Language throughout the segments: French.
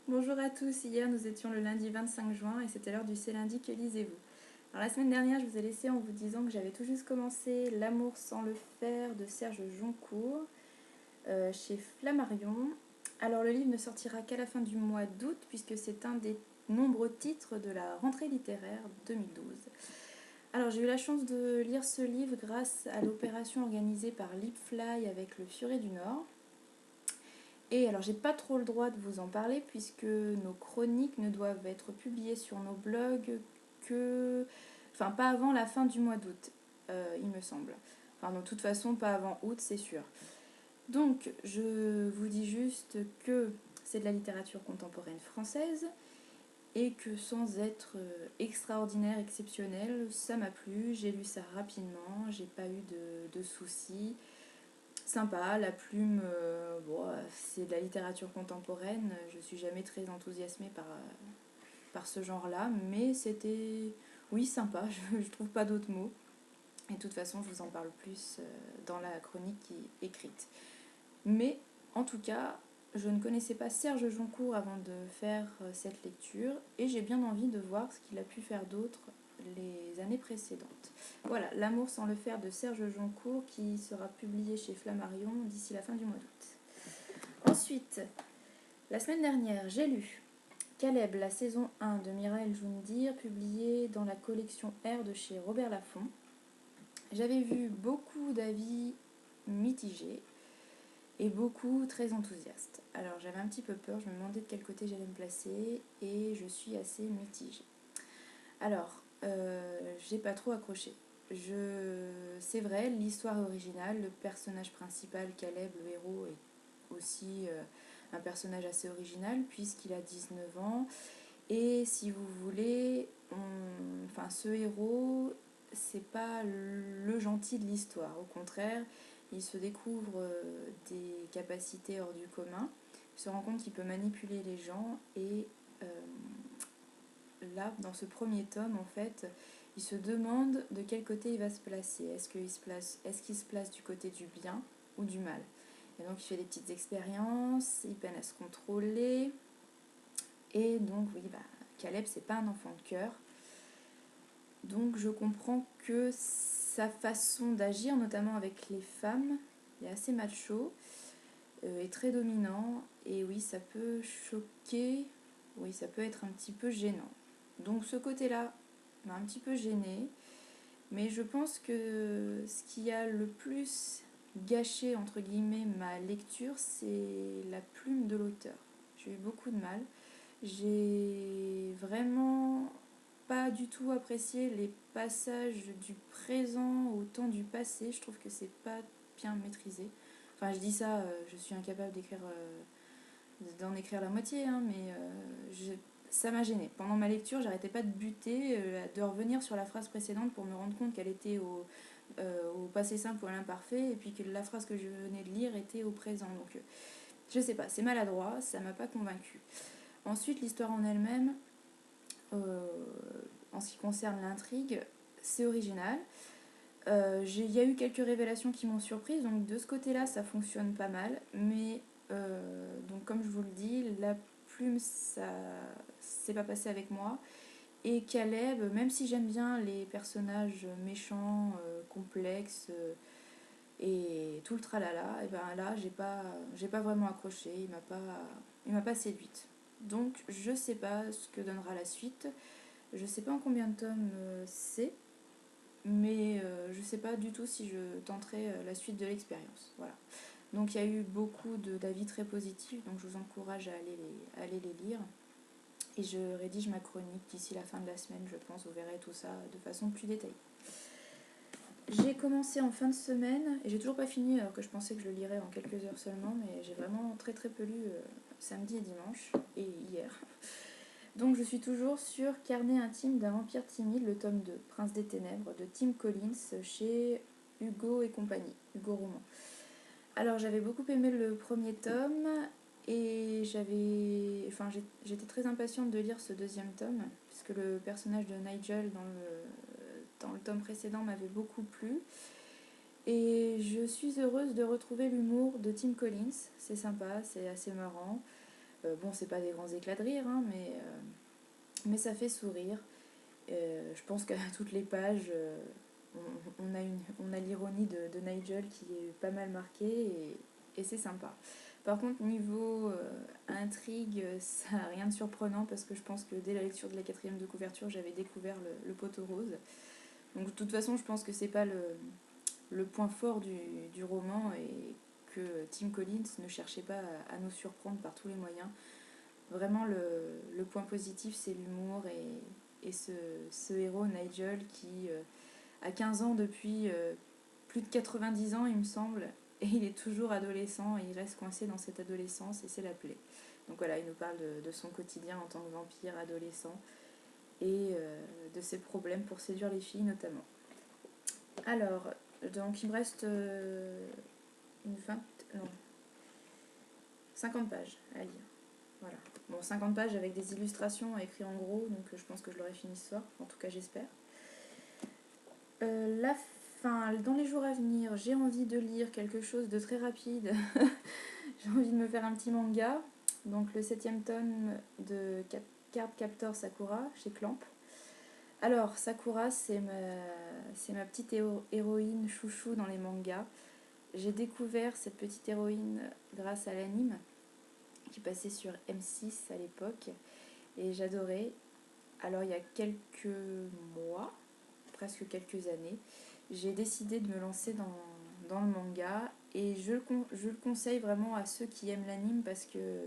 Bonjour à tous, hier nous étions le lundi 25 juin et c'était l'heure du C'est lundi, que lisez-vous? Alors la semaine dernière je vous ai laissé en vous disant que j'avais tout juste commencé L'amour sans le faire de Serge Joncour chez Flammarion. Alors le livre ne sortira qu'à la fin du mois d'août puisque c'est un des nombreux titres de la rentrée littéraire 2012. Alors j'ai eu la chance de lire ce livre grâce à l'opération organisée par Lipfly avec le Furet du Nord. Et alors j'ai pas trop le droit de vous en parler puisque nos chroniques ne doivent être publiées sur nos blogs que... Enfin pas avant la fin du mois d'août, il me semble. Enfin de toute façon pas avant août c'est sûr. Donc je vous dis juste que c'est de la littérature contemporaine française et que sans être extraordinaire, exceptionnel, ça m'a plu, j'ai lu ça rapidement, j'ai pas eu de soucis. Sympa, la plume, bon, c'est de la littérature contemporaine, je suis jamais très enthousiasmée par ce genre-là, mais c'était, oui, sympa, je trouve pas d'autres mots. Et de toute façon, je vous en parle plus dans la chronique qui est écrite. Mais, en tout cas, je ne connaissais pas Serge Joncour avant de faire cette lecture, et j'ai bien envie de voir ce qu'il a pu faire d'autre les années précédentes. Voilà, L'amour sans le faire de Serge Joncour qui sera publié chez Flammarion d'ici la fin du mois d'août. Ensuite, la semaine dernière, j'ai lu Caleb, la saison 1 de Mireille Joundir, publiée dans la collection R de chez Robert Laffont. J'avais vu beaucoup d'avis mitigés et beaucoup très enthousiastes. Alors j'avais un petit peu peur, je me demandais de quel côté j'allais me placer et je suis assez mitigée. Alors, j'ai pas trop accroché. C'est vrai, l'histoire est originale, le personnage principal, Caleb, le héros, est aussi un personnage assez original puisqu'il a 19 ans. Et si vous voulez, enfin, ce héros, c'est pas le gentil de l'histoire. Au contraire, il se découvre des capacités hors du commun. Il se rend compte qu'il peut manipuler les gens et là, dans ce premier tome, en fait, il se demande de quel côté il va se placer. Est-ce qu'il se place du côté du bien ou du mal? Et donc il fait des petites expériences, il peine à se contrôler. Et donc oui, Caleb, c'est pas un enfant de cœur. Donc je comprends que sa façon d'agir, notamment avec les femmes, est assez macho, est très dominant. Et oui, ça peut choquer, oui, ça peut être un petit peu gênant. Donc ce côté-là m'a un petit peu gênée, mais je pense que ce qui a le plus gâché entre guillemets ma lecture, c'est la plume de l'auteur. J'ai eu beaucoup de mal. J'ai vraiment pas du tout apprécié les passages du présent au temps du passé. Je trouve que c'est pas bien maîtrisé. Enfin, je dis ça, je suis incapable d'en écrire la moitié, hein, mais ça m'a gênée. Pendant ma lecture, j'arrêtais pas de buter, de revenir sur la phrase précédente pour me rendre compte qu'elle était au passé simple ou à l'imparfait, et puis que la phrase que je venais de lire était au présent. Donc, je sais pas, c'est maladroit, ça m'a pas convaincue. Ensuite, l'histoire en elle-même, euh, en ce qui concerne l'intrigue, c'est original. Il y a eu quelques révélations qui m'ont surprise, donc de ce côté-là, ça fonctionne pas mal. Mais, donc comme je vous le dis, la plume, ça s'est pas passé avec moi. Et Caleb, même si j'aime bien les personnages méchants, complexes, et tout le tralala, et ben là, j'ai pas vraiment accroché, il m'a pas séduite. Donc, je sais pas ce que donnera la suite. Je sais pas en combien de tomes c'est, mais je sais pas du tout si je tenterai la suite de l'expérience. Voilà. Donc il y a eu beaucoup d'avis très positifs, donc je vous encourage à aller les lire. Et je rédige ma chronique d'ici la fin de la semaine, je pense. Vous verrez tout ça de façon plus détaillée. J'ai commencé en fin de semaine et j'ai toujours pas fini alors que je pensais que je le lirais en quelques heures seulement, mais j'ai vraiment très très peu lu samedi et dimanche et hier. Donc je suis toujours sur Carnet intime d'un vampire timide, le tome 2, Prince des Ténèbres, de Tim Collins chez Hugo et compagnie, Hugo Roman. Alors j'avais beaucoup aimé le premier tome et j'étais très impatiente de lire ce deuxième tome, puisque le personnage de Nigel dans le tome précédent m'avait beaucoup plu. Et je suis heureuse de retrouver l'humour de Tim Collins, c'est sympa, c'est assez marrant. Bon, c'est pas des grands éclats de rire, hein, mais ça fait sourire. Je pense qu'à toutes les pages, on a l'ironie de Nigel qui est pas mal marquée et c'est sympa. Par contre, niveau intrigue, ça n'a rien de surprenant parce que je pense que dès la lecture de la 4e de couverture, j'avais découvert le poteau rose. Donc de toute façon, je pense que c'est pas le point fort du roman et que Tim Collins ne cherchait pas à nous surprendre par tous les moyens. Vraiment, le point positif, c'est l'humour et ce héros, Nigel, qui a 15 ans depuis plus de 90 ans, il me semble, et il est toujours adolescent, et il reste coincé dans cette adolescence, et c'est la plaie. Donc voilà, il nous parle de son quotidien en tant que vampire adolescent, et de ses problèmes pour séduire les filles notamment. Alors, donc il me reste une 20, non, 50 pages à lire. Voilà. Bon, 50 pages avec des illustrations écrites en gros, donc je pense que je l'aurai fini ce soir, en tout cas j'espère. Dans les jours à venir, j'ai envie de lire quelque chose de très rapide. J'ai envie de me faire un petit manga. Donc le 7e tome de Card Captor Sakura chez Clamp. Alors, Sakura, c'est ma petite héroïne chouchou dans les mangas. J'ai découvert cette petite héroïne grâce à l'anime qui passait sur M6 à l'époque. Et j'adorais. Alors, il y a quelques mois, presque quelques années, j'ai décidé de me lancer dans le manga et je le conseille vraiment à ceux qui aiment l'anime parce que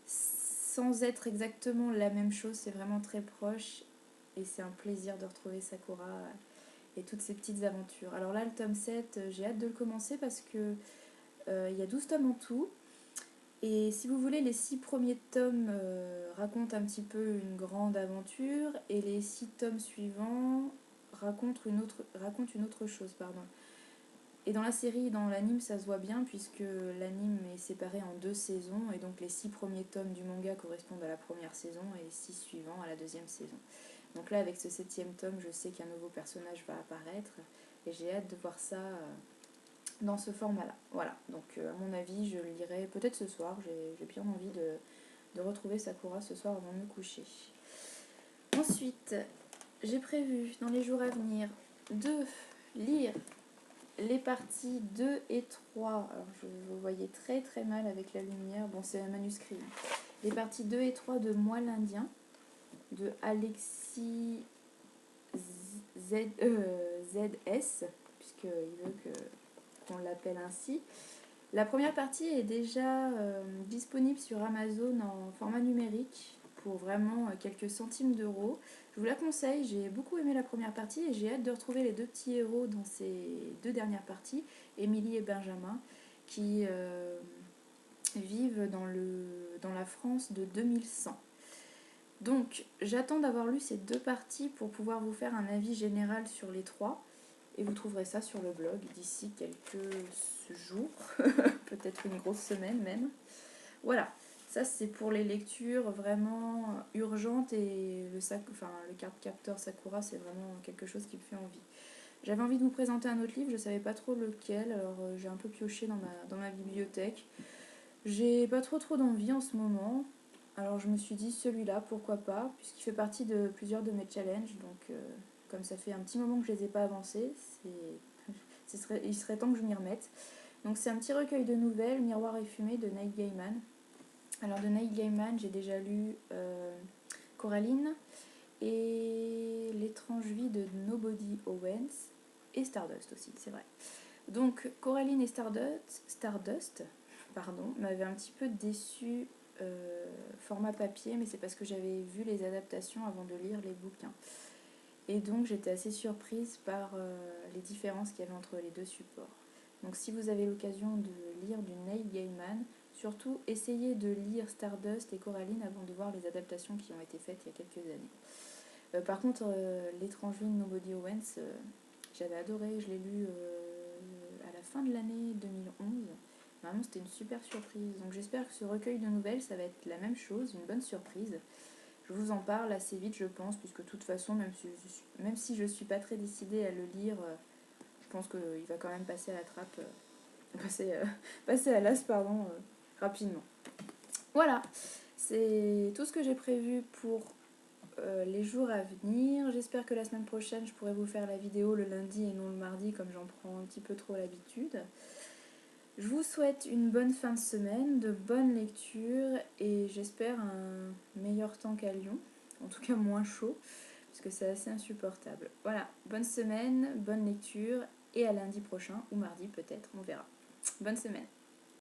sans être exactement la même chose, c'est vraiment très proche et c'est un plaisir de retrouver Sakura et toutes ces petites aventures. Alors là, le tome 7, j'ai hâte de le commencer parce que il y a 12 tomes en tout. Et si vous voulez, les 6 premiers tomes racontent un petit peu une grande aventure et les 6 tomes suivants racontent une autre chose. Pardon. Et dans la série, dans l'anime, ça se voit bien puisque l'anime est séparé en 2 saisons et donc les 6 premiers tomes du manga correspondent à la première saison et les 6 suivants à la 2e saison. Donc là, avec ce 7e tome, je sais qu'un nouveau personnage va apparaître et j'ai hâte de voir ça dans ce format-là. Voilà, donc à mon avis, je le lirai peut-être ce soir. J'ai bien envie de retrouver Sakura ce soir avant de me coucher. Ensuite, j'ai prévu dans les jours à venir de lire les parties 2 et 3. Alors, vous voyez très très mal avec la lumière. Bon, c'est un manuscrit. Les parties 2 et 3 de Moi l'Indien, de Alexis ZS, puisqu'il veut qu'on l'appelle ainsi. La première partie est déjà disponible sur Amazon en format numérique pour vraiment quelques centimes d'euros. Je vous la conseille, j'ai beaucoup aimé la première partie et j'ai hâte de retrouver les 2 petits héros dans ces 2 dernières parties, Émilie et Benjamin, qui vivent dans la France de 2100. Donc j'attends d'avoir lu ces 2 parties pour pouvoir vous faire un avis général sur les 3. Et vous trouverez ça sur le blog d'ici quelques jours, peut-être une grosse semaine même. Voilà, ça c'est pour les lectures vraiment urgentes et le Card Captor Sakura, c'est vraiment quelque chose qui me fait envie. J'avais envie de vous présenter un autre livre, je ne savais pas trop lequel, alors j'ai un peu pioché dans ma bibliothèque. J'ai pas trop d'envie en ce moment, alors je me suis dit celui-là, pourquoi pas, puisqu'il fait partie de plusieurs de mes challenges, donc comme ça fait un petit moment que je les ai pas avancés, il serait temps que je m'y remette. Donc c'est un petit recueil de nouvelles, Miroir et fumée de Neil Gaiman. Alors de Neil Gaiman, j'ai déjà lu Coraline et L'étrange vie de Nobody Owens et Stardust aussi, c'est vrai. Donc Coraline et Stardust m'avaient un petit peu déçu format papier, mais c'est parce que j'avais vu les adaptations avant de lire les bouquins. Et donc j'étais assez surprise par les différences qu'il y avait entre les 2 supports. Donc si vous avez l'occasion de lire du Neil Gaiman, surtout essayez de lire Stardust et Coraline avant de voir les adaptations qui ont été faites il y a quelques années. Par contre, L'étrange vie de Nobody Owens, j'avais adoré, je l'ai lu à la fin de l'année 2011. Vraiment, c'était une super surprise. Donc j'espère que ce recueil de nouvelles, ça va être la même chose, une bonne surprise. Je vous en parle assez vite, je pense, puisque de toute façon, même si je ne suis pas très décidée à le lire, je pense qu'il va quand même passer à la trappe, passer à l'as, rapidement. Voilà, c'est tout ce que j'ai prévu pour les jours à venir. J'espère que la semaine prochaine, je pourrai vous faire la vidéo le lundi et non le mardi, comme j'en prends un petit peu trop l'habitude. Je vous souhaite une bonne fin de semaine, de bonnes lectures et j'espère un meilleur temps qu'à Lyon, en tout cas moins chaud, parce que c'est assez insupportable. Voilà, bonne semaine, bonne lecture et à lundi prochain ou mardi peut-être, on verra. Bonne semaine.